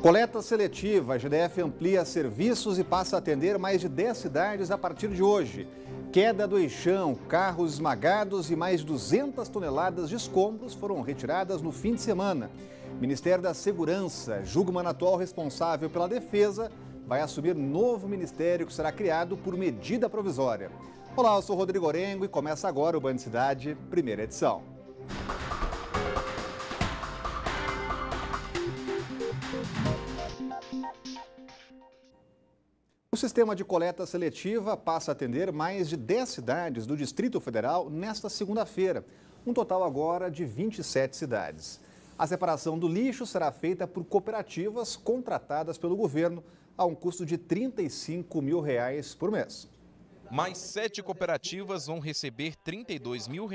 Coleta seletiva, a GDF amplia serviços e passa a atender mais de 10 cidades a partir de hoje. Queda do eixão, carros esmagados e mais 200 toneladas de escombros foram retiradas no fim de semana. Ministério da Segurança, julga atual responsável pela defesa, vai assumir novo ministério que será criado por medida provisória. Olá, eu sou Rodrigo Orengo e começa agora o Band Cidade, primeira edição. O sistema de coleta seletiva passa a atender mais de 10 cidades do Distrito Federal nesta segunda-feira, um total agora de 27 cidades. A separação do lixo será feita por cooperativas contratadas pelo governo a um custo de R$ 35 mil por mês. Mais 7 cooperativas vão receber R$ 32 mil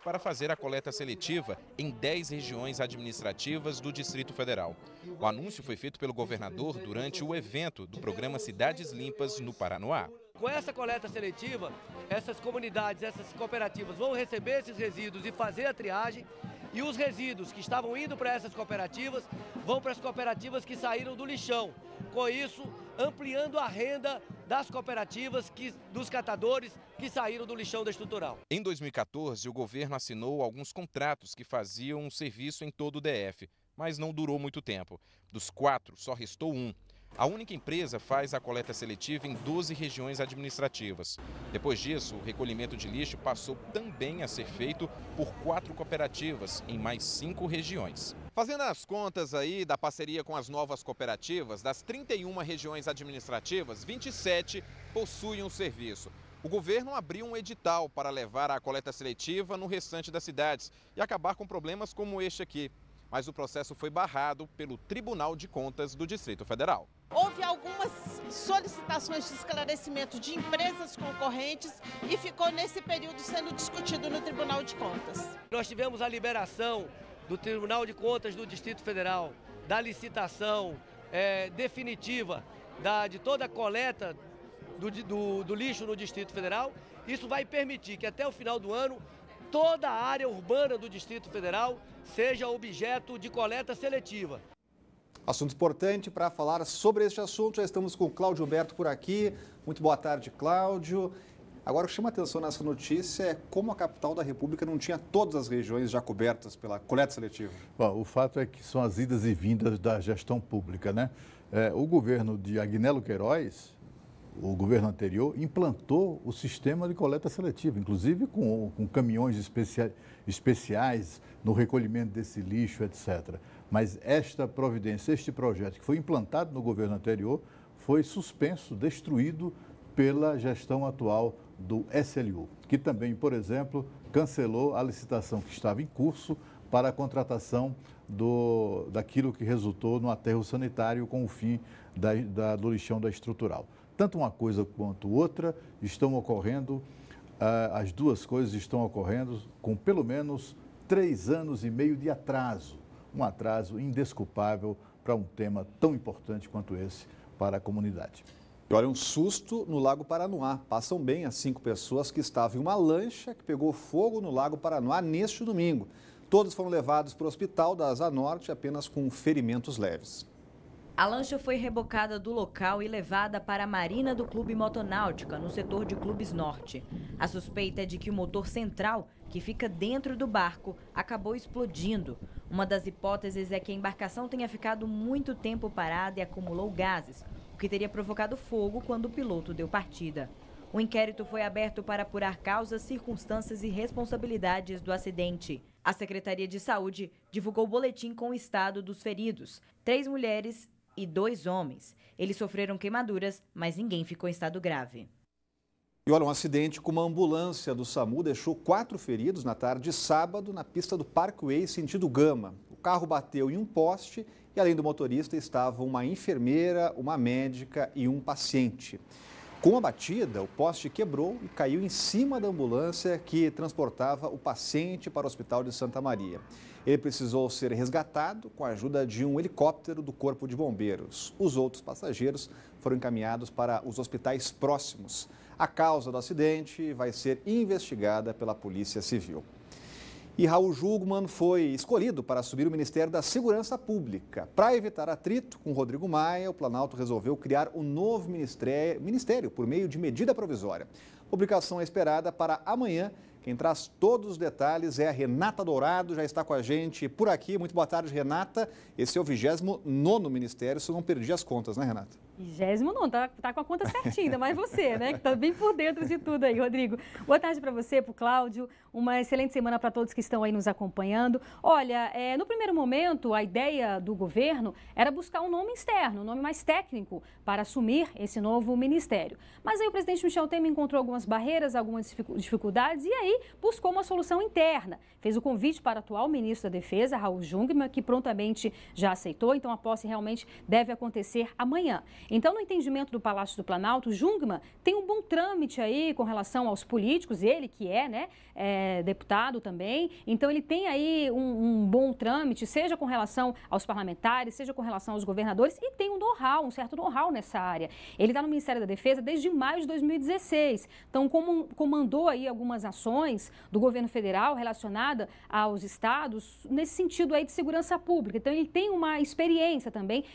para fazer a coleta seletiva em 10 regiões administrativas do Distrito Federal. O anúncio foi feito pelo governador durante o evento do programa Cidades Limpas no Paranoá. Com essa coleta seletiva, essas comunidades, essas cooperativas vão receber esses resíduos e fazer a triagem. E os resíduos que estavam indo para essas cooperativas vão para as cooperativas que saíram do lixão. Com isso, ampliando a renda das cooperativas, dos catadores que saíram do lixão da estrutural. Em 2014, o governo assinou alguns contratos que faziam um serviço em todo o DF, mas não durou muito tempo. Dos 4, só restou um. A única empresa faz a coleta seletiva em 12 regiões administrativas. Depois disso, o recolhimento de lixo passou também a ser feito por 4 cooperativas em mais 5 regiões. Fazendo as contas aí da parceria com as novas cooperativas, das 31 regiões administrativas, 27 possuem um serviço. O governo abriu um edital para levar a coleta seletiva no restante das cidades e acabar com problemas como este aqui. Mas o processo foi barrado pelo Tribunal de Contas do Distrito Federal. Houve algumas solicitações de esclarecimento de empresas concorrentes e ficou nesse período sendo discutido no Tribunal de Contas. Nós tivemos a liberação do Tribunal de Contas do Distrito Federal, da licitação definitiva de toda a coleta do lixo no Distrito Federal. Isso vai permitir que até o final do ano toda a área urbana do Distrito Federal seja objeto de coleta seletiva. Assunto importante para falar sobre este assunto. Já estamos com o Cláudio Humberto por aqui. Muito boa tarde, Cláudio. Agora, o que chama a atenção nessa notícia é como a capital da República não tinha todas as regiões já cobertas pela coleta seletiva. Bom, o fato é que são as idas e vindas da gestão pública, né? O governo de Agnello Queiroz, o governo anterior, implantou o sistema de coleta seletiva, inclusive com caminhões especiais no recolhimento desse lixo, etc. Mas esta providência, este projeto que foi implantado no governo anterior, foi suspenso, destruído pela gestão atual do SLU, que também, por exemplo, cancelou a licitação que estava em curso para a contratação daquilo que resultou no aterro sanitário com o fim do lixão da estrutural. Tanto uma coisa quanto outra estão ocorrendo, as duas coisas estão ocorrendo com pelo menos 3 anos e meio de atraso. Um atraso indesculpável para um tema tão importante quanto esse para a comunidade. E olha, um susto no Lago Paranoá. Passam bem as 5 pessoas que estavam em uma lancha que pegou fogo no Lago Paranoá neste domingo. Todos foram levados para o hospital da Asa Norte apenas com ferimentos leves. A lancha foi rebocada do local e levada para a marina do Clube Motonáutica, no setor de Clubes Norte. A suspeita é de que o motor central, que fica dentro do barco, acabou explodindo. Uma das hipóteses é que a embarcação tenha ficado muito tempo parada e acumulou gases, o que teria provocado fogo quando o piloto deu partida. O inquérito foi aberto para apurar causas, circunstâncias e responsabilidades do acidente. A Secretaria de Saúde divulgou o boletim com o estado dos feridos: 3 mulheres e 2 homens. Eles sofreram queimaduras, mas ninguém ficou em estado grave. E olha, um acidente com uma ambulância do SAMU deixou 4 feridos na tarde de sábado na pista do Parkway, sentido Gama. O carro bateu em um poste e, além do motorista, estavam uma enfermeira, uma médica e um paciente. Com a batida, o poste quebrou e caiu em cima da ambulância que transportava o paciente para o Hospital de Santa Maria. Ele precisou ser resgatado com a ajuda de um helicóptero do Corpo de Bombeiros. Os outros passageiros foram encaminhados para os hospitais próximos. A causa do acidente vai ser investigada pela Polícia Civil. E Raul Jungmann foi escolhido para assumir o Ministério da Segurança Pública. Para evitar atrito com Rodrigo Maia, o Planalto resolveu criar um novo ministério por meio de medida provisória. A publicação é esperada para amanhã. Quem traz todos os detalhes é a Renata Dourado, já está com a gente por aqui. Muito boa tarde, Renata. Esse é o 29º ministério, se eu não perdi as contas, né, Renata? 29º, tá com a conta certinha, ainda mais você, né, que tá bem por dentro de tudo aí, Rodrigo. Boa tarde para você, para o Cláudio, uma excelente semana para todos que estão aí nos acompanhando. Olha, no primeiro momento, a ideia do governo era buscar um nome externo, um nome mais técnico para assumir esse novo ministério. Mas aí o presidente Michel Temer encontrou algumas barreiras, algumas dificuldades e aí buscou uma solução interna. Fez o convite para o atual ministro da Defesa, Raul Jungmann, que prontamente já aceitou, então a posse realmente deve acontecer amanhã. Então, no entendimento do Palácio do Planalto, Jungmann tem um bom trâmite aí com relação aos políticos, ele que é deputado também, então ele tem aí um bom trâmite, seja com relação aos parlamentares, seja com relação aos governadores, e tem um certo know-how nessa área. Ele está no Ministério da Defesa desde maio de 2016, então comandou aí algumas ações do governo federal relacionada aos estados, nesse sentido aí de segurança pública, então ele tem uma experiência também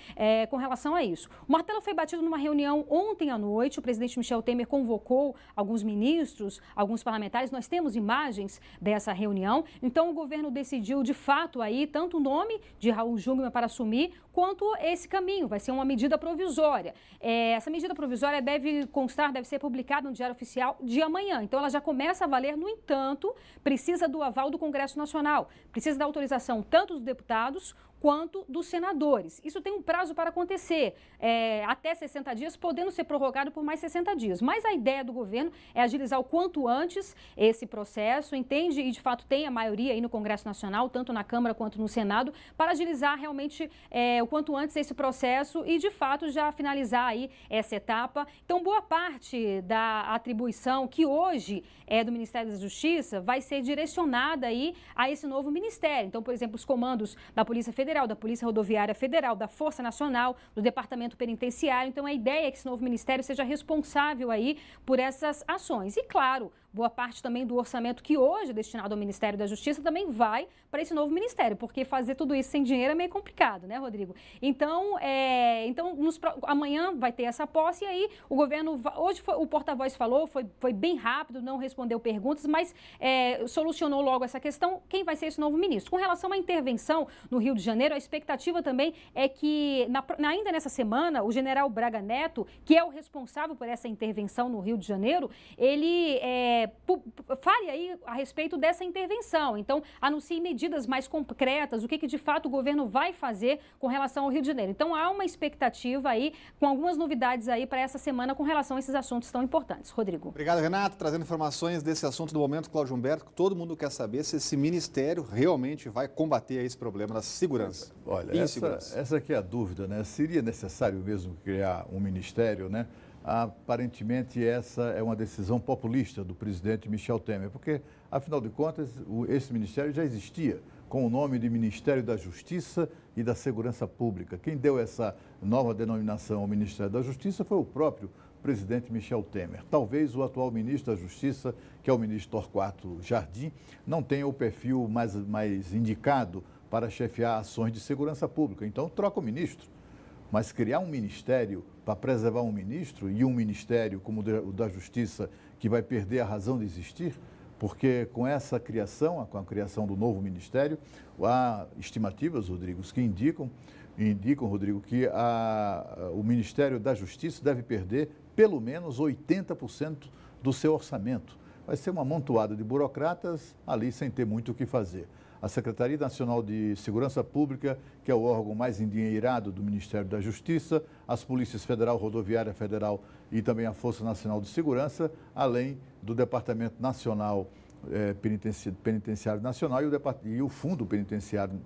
com relação a isso. O martelo foi batido numa reunião ontem à noite, o presidente Michel Temer convocou alguns ministros, alguns parlamentares, nós temos imagens dessa reunião, então o governo decidiu de fato aí tanto o nome de Raul Jungmann para assumir, quanto esse caminho, vai ser uma medida provisória. Essa medida provisória deve ser publicada no Diário Oficial de amanhã, então ela já começa a valer, no entanto, precisa do aval do Congresso Nacional, precisa da autorização tanto dos deputados quanto dos senadores. Isso tem um prazo para acontecer, até 60 dias, podendo ser prorrogado por mais 60 dias. Mas a ideia do governo é agilizar o quanto antes esse processo, entende? E, de fato, tem a maioria aí no Congresso Nacional, tanto na Câmara quanto no Senado, para agilizar realmente o quanto antes esse processo e, de fato, já finalizar aí essa etapa. Então, boa parte da atribuição que hoje é do Ministério da Justiça vai ser direcionada aí a esse novo ministério. Então, por exemplo, os comandos da Polícia Federal, da Polícia Rodoviária Federal, da Força Nacional, do Departamento Penitenciário. Então, a ideia é que esse novo ministério seja responsável aí por essas ações. E, claro, boa parte também do orçamento que hoje é destinado ao Ministério da Justiça também vai para esse novo ministério, porque fazer tudo isso sem dinheiro é meio complicado, né, Rodrigo? Então, amanhã vai ter essa posse e aí o governo, hoje o porta-voz falou, foi bem rápido, não respondeu perguntas, mas solucionou logo essa questão, quem vai ser esse novo ministro. Com relação à intervenção no Rio de Janeiro, a expectativa também é que, ainda nessa semana, o general Braga Neto, que é o responsável por essa intervenção no Rio de Janeiro, ele fale aí a respeito dessa intervenção. Então, anuncie medidas mais concretas, o que de fato o governo vai fazer com relação ao Rio de Janeiro. Então, há uma expectativa aí, com algumas novidades aí para essa semana com relação a esses assuntos tão importantes. Rodrigo. Obrigado, Renato. Trazendo informações desse assunto do momento, Cláudio Humberto, que todo mundo quer saber se esse ministério realmente vai combater esse problema da segurança. Olha, essa aqui é a dúvida, né? Seria necessário mesmo criar um ministério, né? Aparentemente, essa é uma decisão populista do presidente Michel Temer, porque, afinal de contas, esse ministério já existia, com o nome de Ministério da Justiça e da Segurança Pública. Quem deu essa nova denominação ao Ministério da Justiça foi o próprio presidente Michel Temer. Talvez o atual ministro da Justiça, que é o ministro Torquato Jardim, não tenha o perfil mais indicado para chefiar ações de segurança pública. Então, troca o ministro. Mas criar um ministério para preservar um ministro e um ministério como o da Justiça que vai perder a razão de existir, porque com essa criação, com a criação do novo ministério, há estimativas, Rodrigo, que indicam, Rodrigo, que o Ministério da Justiça deve perder pelo menos 80% do seu orçamento. Vai ser uma amontoada de burocratas ali sem ter muito o que fazer. A Secretaria Nacional de Segurança Pública, que é o órgão mais endinheirado do Ministério da Justiça, as Polícias Federal, Rodoviária Federal e também a Força Nacional de Segurança, além do Departamento Nacional Penitenciário Nacional e o Fundo Penitenciário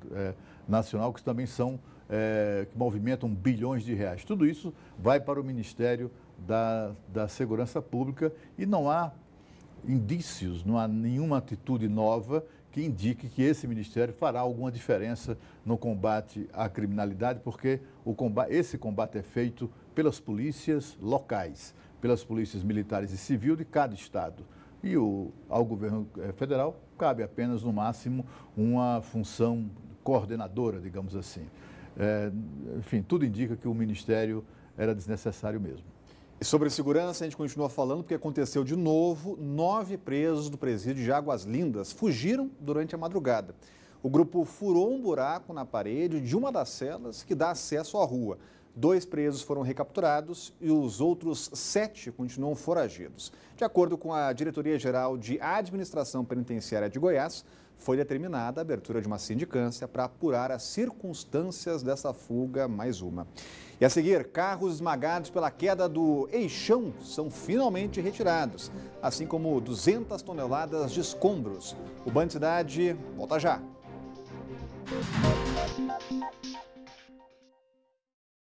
Nacional, que também que movimentam bilhões de reais. Tudo isso vai para o Ministério da Segurança Pública e não há indícios, não há nenhuma atitude nova que indique que esse ministério fará alguma diferença no combate à criminalidade, porque esse combate é feito pelas polícias locais, pelas polícias militares e civil de cada estado. E ao governo federal cabe apenas, no máximo, uma função coordenadora, digamos assim. Enfim, tudo indica que o Ministério era desnecessário mesmo. E sobre segurança, a gente continua falando porque aconteceu de novo. 9 presos do presídio de Águas Lindas fugiram durante a madrugada. O grupo furou um buraco na parede de uma das celas que dá acesso à rua. 2 presos foram recapturados e os outros 7 continuam foragidos. De acordo com a Diretoria-Geral de Administração Penitenciária de Goiás, foi determinada a abertura de uma sindicância para apurar as circunstâncias dessa fuga, mais uma. E a seguir, carros esmagados pela queda do eixão são finalmente retirados, assim como 200 toneladas de escombros. O Band Cidade volta já.